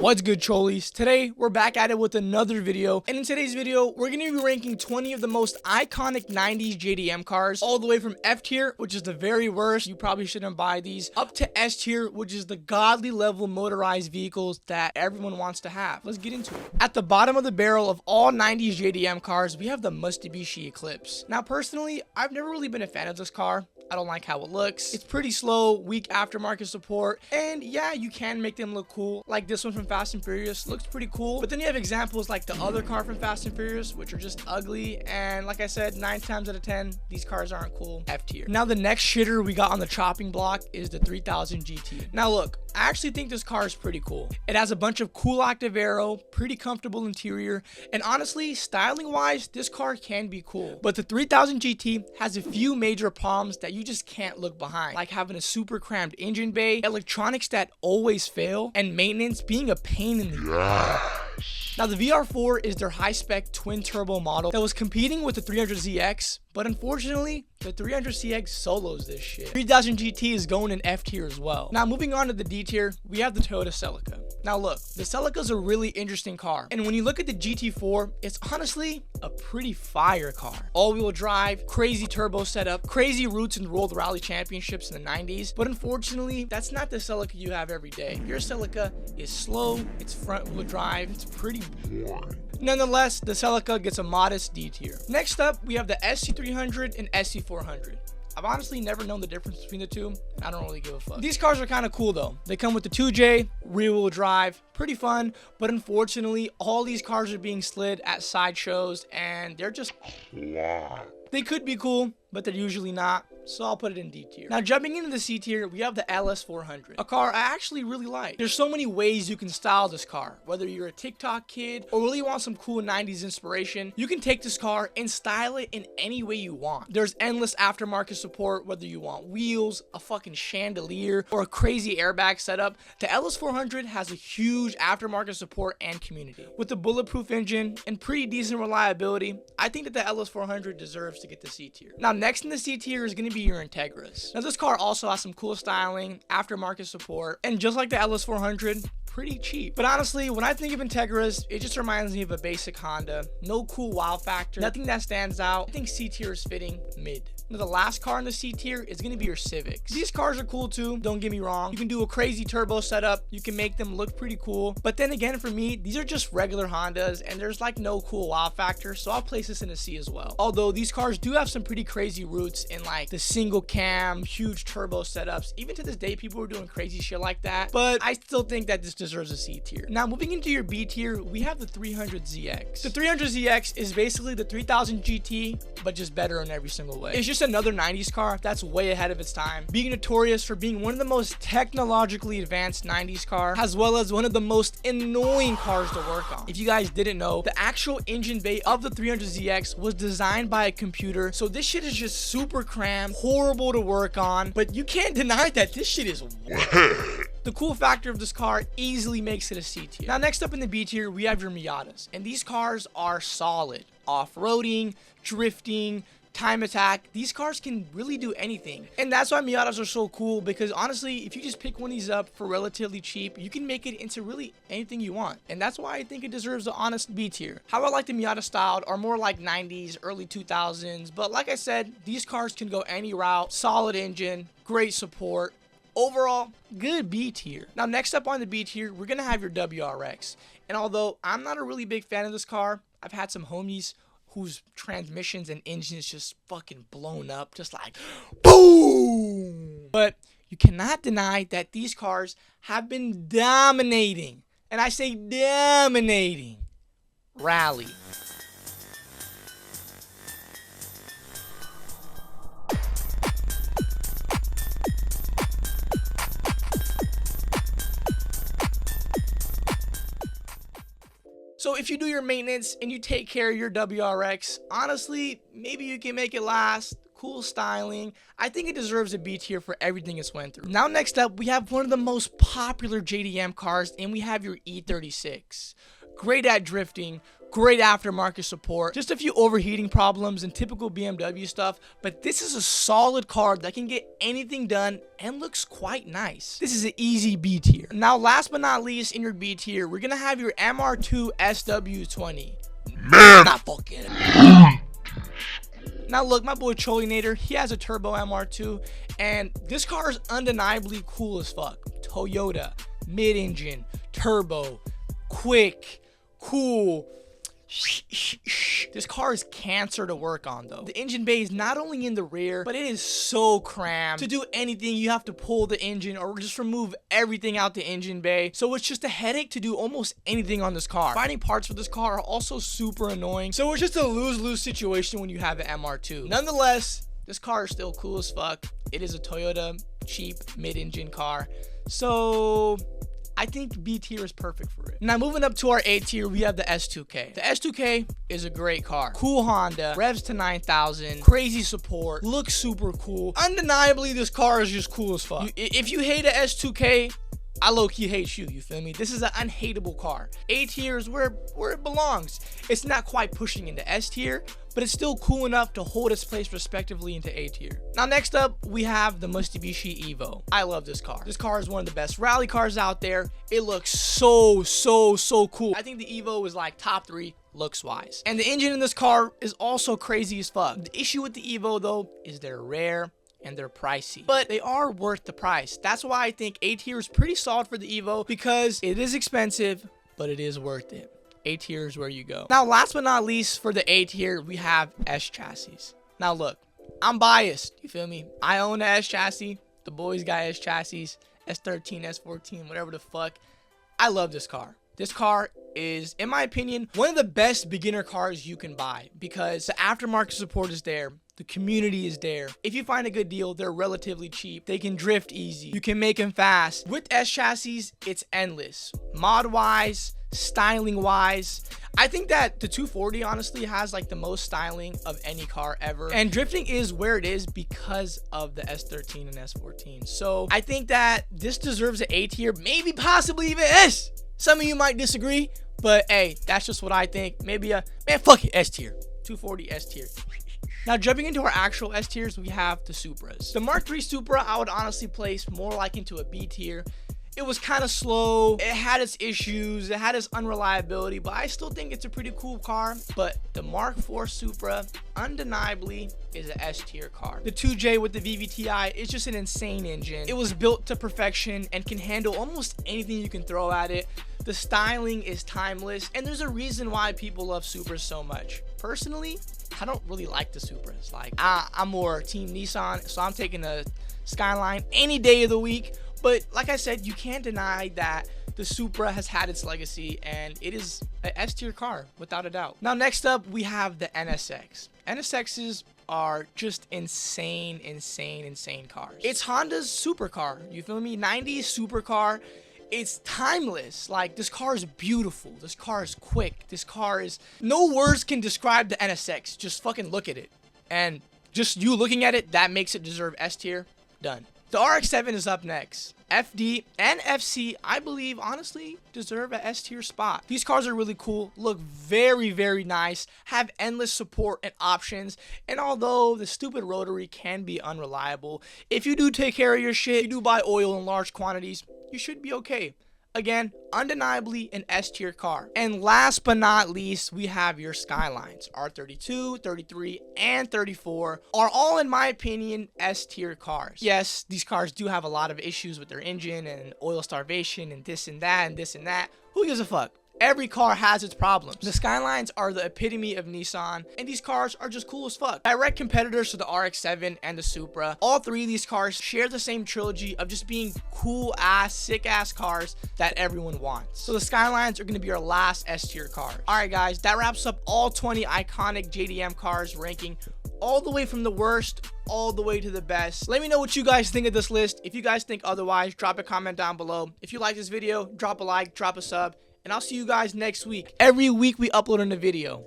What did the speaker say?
What's good, Cholies? Today we're back at it with another video, and in today's video we're going to be ranking 20 of the most iconic 90s JDM cars, all the way from F tier, which is the very worst, you probably shouldn't buy these, up to S tier, which is the godly level motorized vehicles that everyone wants to have. Let's get into it. At the bottom of the barrel of all 90s JDM cars, we have the Mitsubishi Eclipse. Now personally, I've never really been a fan of this car. I don't like how it looks. It's pretty slow, weak aftermarket support, and yeah, you can make them look cool. Like this one from Fast and Furious looks pretty cool, but then you have examples like the other car from Fast and Furious, which are just ugly, and like I said, 9 times out of 10, these cars aren't cool. F tier. Now the next shitter we got on the chopping block is the 3000 GT. Now look, I actually think this car is pretty cool. It has a bunch of cool active aero, pretty comfortable interior, and honestly, styling wise, this car can be cool. But the 3000 GT has a few major problems that you just can't look behind, like having a super crammed engine bay, electronics that always fail, and maintenance being a pain in the ass. Now the VR4 is their high-spec twin-turbo model that was competing with the 300ZX, but unfortunately, the 300CX solos this shit. 3000 GT is going in F tier as well. Now moving on to the D tier, we have the Toyota Celica. Now look, the Celica is a really interesting car, and when you look at the GT-Four, it's honestly a pretty fire car. All-wheel drive, crazy turbo setup, crazy roots in World Rally Championships in the 90s, but unfortunately, that's not the Celica you have every day. Your Celica is slow, it's front-wheel drive, it's pretty boring. Nonetheless, the Celica gets a modest D tier. Next up, we have the SC300 and SC400. I've honestly never known the difference between the two, and I don't really give a fuck. These cars are kind of cool though. They come with the 2J, rear-wheel drive, pretty fun, but unfortunately, all these cars are being slid at sideshows, and they're just... They could be cool, but they're usually not, so I'll put it in D tier. Now jumping into the C tier, we have the LS400, a car I actually really like. There's so many ways you can style this car, whether you're a TikTok kid or really want some cool 90s inspiration. You can take this car and style it in any way you want. There's endless aftermarket support, whether you want wheels, a fucking chandelier, or a crazy airbag setup. The LS400 has a huge aftermarket support and community. With a bulletproof engine and pretty decent reliability, I think that the LS400 deserves to get the C tier. Now next in the C tier is going to be your Integras. Now this car also has some cool styling, aftermarket support, and just like the LS400, pretty cheap. But honestly, when I think of Integras, it just reminds me of a basic Honda. No cool wow factor, nothing that stands out. I think C tier is fitting mid. Now the last car in the C tier is going to be your Civics. These cars are cool too, don't get me wrong. You can do a crazy turbo setup, you can make them look pretty cool, but then again, for me, these are just regular Hondas and there's like no cool wow factor, so I'll place this in a C as well. Although these cars do have some pretty crazy roots in like the single cam, huge turbo setups. Even to this day, people are doing crazy shit like that, but I still think that this deserves a C tier. Now moving into your B tier, we have the 300ZX. The 300ZX is basically the 3000 GT, but just better in every single way. It's just another 90s car that's way ahead of its time, being notorious for being one of the most technologically advanced 90s car, as well as one of the most annoying cars to work on. If you guys didn't know, the actual engine bay of the 300ZX was designed by a computer, so this shit is just super crammed, horrible to work on, but you can't deny that this shit is The cool factor of this car easily makes it a C tier. Now next up in the B tier, we have your Miatas, and these cars are solid. Off-roading, drifting, time attack, these cars can really do anything, and that's why Miatas are so cool, because honestly, if you just pick one of these up for relatively cheap, you can make it into really anything you want, and that's why I think it deserves the honest B tier. How I like the Miata styled are more like 90s, early 2000s, but like I said, these cars can go any route, solid engine, great support. Overall, good B tier. Now next up on the B tier, we're gonna have your WRX, and although I'm not a really big fan of this car, I've had some homies whose transmissions and engines just fucking blown up, just like boom. But you cannot deny that these cars have been dominating, and I say dominating, rally. So if you do your maintenance and you take care of your WRX, honestly, maybe you can make it last. Cool styling. I think it deserves a B tier for everything it's went through. Now next up, we have one of the most popular JDM cars, and we have your E36. Great at drifting, great aftermarket support, just a few overheating problems and typical BMW stuff, but this is a solid car that can get anything done and looks quite nice. This is an easy B tier. Now, last but not least, in your B tier, we're gonna have your MR2 SW20. Not fucking. Now look, my boy Cholinator, he has a turbo MR2, and this car is undeniably cool as fuck. Toyota, mid-engine, turbo, quick, cool. This car is cancer to work on though. The engine bay is not only in the rear, but it is so cramped. To do anything, you have to pull the engine or just remove everything out the engine bay. So it's just a headache to do almost anything on this car. Finding parts for this car are also super annoying. So it's just a lose-lose situation when you have an MR2. Nonetheless, this car is still cool as fuck. It is a Toyota cheap mid-engine car. So I think B tier is perfect for it. Now moving up to our A tier, we have the S2K. The S2K is a great car. Cool Honda, revs to 9,000, crazy support, looks super cool. Undeniably, this car is just cool as fuck. If you hate a S2K, I low-key hate you, you feel me? This is an unhateable car. A tier is where it belongs. It's not quite pushing into S tier, but it's still cool enough to hold its place respectively into A tier. Now next up, we have the Mitsubishi Evo. I love this car. This car is one of the best rally cars out there. It looks so cool. I think the Evo is like top 3 looks wise. And the engine in this car is also crazy as fuck. The issue with the Evo though is they're rare and they're pricey, but they are worth the price. That's why I think A tier is pretty solid for the Evo, because it is expensive, but it is worth it. A tier is where you go. Now, last but not least, for the A tier, we have S-Chassis. Now, look, I'm biased. You feel me? I own the S-Chassis. The boys got S-Chassis, S13, S14, whatever the fuck. I love this car. This car is, in my opinion, one of the best beginner cars you can buy, because the aftermarket support is there. The community is there. If you find a good deal, they're relatively cheap. They can drift easy. You can make them fast. With S-Chassis, it's endless. Mod-wise, styling-wise, I think that the 240 honestly has like the most styling of any car ever. And drifting is where it is because of the S13 and S14. So I think that this deserves an A tier, maybe possibly even S. Some of you might disagree, but hey, that's just what I think. Maybe a, man, fuck it, S tier. 240 S tier. Now, jumping into our actual S tiers, we have the Supras. The Mark III Supra, I would honestly place more like into a B tier. It was kind of slow. It had its issues. It had its unreliability, but I still think it's a pretty cool car. But the Mark IV Supra, undeniably, is an S tier car. The 2J with the VVTi is just an insane engine. It was built to perfection and can handle almost anything you can throw at it. The styling is timeless, and there's a reason why people love Supras so much. Personally, I don't really like the Supras. Like, I'm more team Nissan, so I'm taking a Skyline any day of the week. But like I said, you can't deny that the Supra has had its legacy, and it is an S tier car without a doubt. Now next up, we have the NSX. NSXs are just insane cars. It's Honda's supercar, you feel me? 90s supercar. It's timeless. Like, this car is beautiful. This car is quick. This car is, no words can describe the NSX. Just fucking look at it. And just you looking at it, that makes it deserve S tier. Done. The RX-7 is up next. FD and FC, I believe, honestly, deserve an S tier spot. These cars are really cool, look very nice, have endless support and options, and although the stupid rotary can be unreliable, if you do take care of your shit, you do buy oil in large quantities, you should be okay. Again, undeniably an S tier car. And last but not least, we have your Skylines. R32, 33, and 34 are all, in my opinion, S tier cars. Yes, these cars do have a lot of issues with their engine and oil starvation and this and that and this and that. Who gives a fuck? Every car has its problems. The Skylines are the epitome of Nissan, and these cars are just cool as fuck. Direct competitors to the RX-7 and the Supra. All three of these cars share the same trilogy of just being cool ass, sick ass cars that everyone wants. So the Skylines are going to be our last S tier cars. Alright guys, that wraps up all 20 iconic JDM cars, ranking all the way from the worst all the way to the best. Let me know what you guys think of this list. If you guys think otherwise, drop a comment down below. If you like this video, drop a like, drop a sub, and I'll see you guys next week. Every week we upload a video.